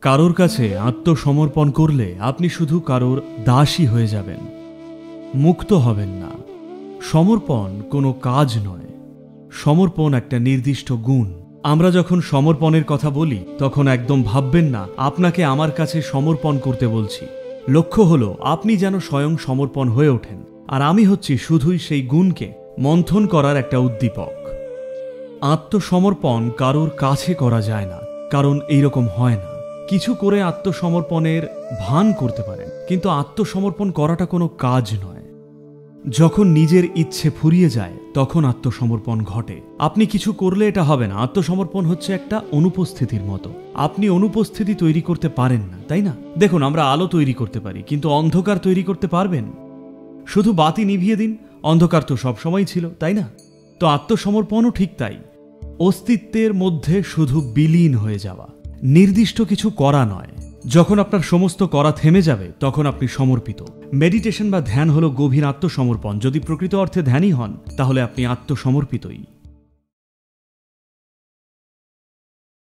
কারোর কাছে আত্মসমর্পণ করলে আপনি শুধু কারোর দাসী হয়ে যাবেন, মুক্ত হবেন না। সমর্পণ কোনো কাজ নয়, সমর্পণ একটা নির্দিষ্ট গুণ। আমরা যখন সমর্পণের কথা বলি তখন একদম ভাববেন না আপনাকে আমার কাছে সমর্পণ করতে বলছি। লক্ষ্য হলো আপনি যেন স্বয়ং সমর্পণ হয়ে ওঠেন, আর আমি হচ্ছি শুধুই সেই গুণকে মন্থন করার একটা উদ্দীপক। আত্মসমর্পণ কারোর কাছে করা যায় না, কারণ এইরকম হয় না। কিছু করে আত্মসমর্পণের ভান করতে পারেন, কিন্তু আত্মসমর্পণ করাটা কোনো কাজ নয়। যখন নিজের ইচ্ছে ফুরিয়ে যায় তখন আত্মসমর্পণ ঘটে। আপনি কিছু করলে এটা হবে না। আত্মসমর্পণ হচ্ছে একটা অনুপস্থিতির মতো। আপনি অনুপস্থিতি তৈরি করতে পারেন না, তাই না? দেখুন, আমরা আলো তৈরি করতে পারি, কিন্তু অন্ধকার তৈরি করতে পারবেন? শুধু বাতি নিভিয়ে দিন, অন্ধকার তো সবসময় ছিল, তাই না? তো আত্মসমর্পণও ঠিক তাই, অস্তিত্বের মধ্যে শুধু বিলীন হয়ে যাওয়া, নির্দিষ্ট কিছু করা নয়। যখন আপনার সমস্ত করা থেমে যাবে তখন আপনি সমর্পিত। মেডিটেশন বা ধ্যান হলো গভীর আত্মসমর্পণ। যদি প্রকৃত অর্থে ধ্যানই হন তাহলে আপনি আত্মসমর্পিতই।